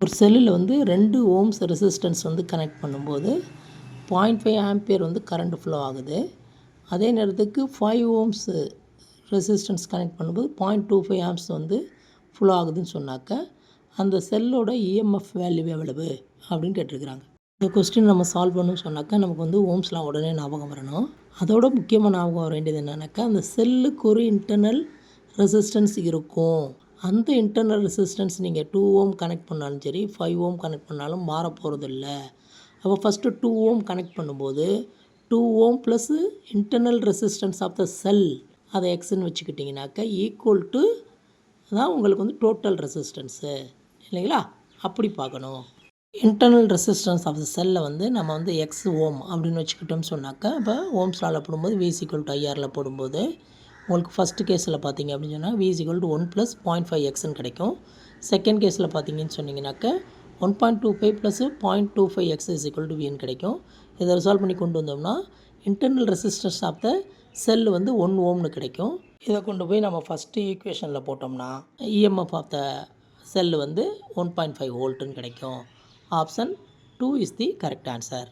ஒரு செல்லில் வந்து 2 ஓம்ஸ் ரெசிஸ்டன்ஸ் வந்து கனெக்ட் பண்ணும்போது 0.5 ஆம்பியர் வந்து கரண்ட் ஃப்ளோ ஆகுது. அதே நேரத்துக்கு 5 ஓம்ஸ் ரெசிஸ்டன்ஸ் கனெக்ட் பண்ணும்போது 0.25 ஆம்ப்ஸ் வந்து ஃப்ளோ ஆகுதுன்னு சொன்னாக்க அந்த செல்லோட இஎம்எஃப் வேல்யூ எவ்வளவு அப்படின்னு கேட்டிருக்கிறாங்க. இந்த கொஸ்டின் நம்ம சால்வ் பண்ணணும்னு சொன்னாக்கா நமக்கு வந்து ஓம்ஸ்லாம் உடனே ஞாபகம் வரணும். அதோட முக்கியமாக ஞாபகம் வர வேண்டியது என்னன்னாக்கா அந்த செல்லுக்கு ஒரு இன்டர்னல் ரெசிஸ்டன்ஸ் இருக்கும். அந்த இன்டர்னல் ரெசிஸ்டன்ஸ் நீங்கள் 2 ஓம் கனெக்ட் பண்ணாலும் சரி 5 ஓம் கனெக்ட் பண்ணாலும் மாற போகிறது இல்லை. அப்போ ஃபஸ்ட்டு 2 ஓம் கனெக்ட் பண்ணும்போது 2 ohm plus internal resistance of the cell அதை எக்ஸ்ன்னு வச்சுக்கிட்டிங்கனாக்கா ஈக்குவல் டு தான் உங்களுக்கு வந்து டோட்டல் ரெசிஸ்டன்ஸு இல்லைங்களா? அப்படி பார்க்கணும். இன்டர்னல் ரெசிஸ்டன்ஸ் ஆஃப் த செல்லை வந்து நம்ம வந்து எக்ஸ் ஓம் அப்படின்னு வச்சுக்கிட்டோம்னு சொன்னாக்கா இப்போ ஓம்ஸ்லால் போடும்போது V IRல போடும்போது உங்களுக்கு ஃபஸ்ட்டு கேஸில் பார்த்தீங்க அப்படின்னு சொன்னால் V 1 + 0.5 எக்ஸ்ன்னு கிடைக்கும். செகண்ட் கேஸில் பார்த்தீங்கன்னு சொன்னீங்கன்னாக்கா 1.25 + 0.25 எக்ஸ் Vன்னு கிடைக்கும். இதை ரிசால்வ் பண்ணி கொண்டு வந்தோம்னா இன்டர்னல் ரெசிஸ்டன்ஸ் ஆஃப் த செல் வந்து 1 ஓம்னு கிடைக்கும். இதை கொண்டு போய் நம்ம ஃபஸ்ட்டு ஈக்குவேஷனில் போட்டோம்னா இஎம்எஃப் ஆஃப் த செல் வந்து 1.5 வோல்ட்டுன்னு கிடைக்கும். Option 2 is the correct answer.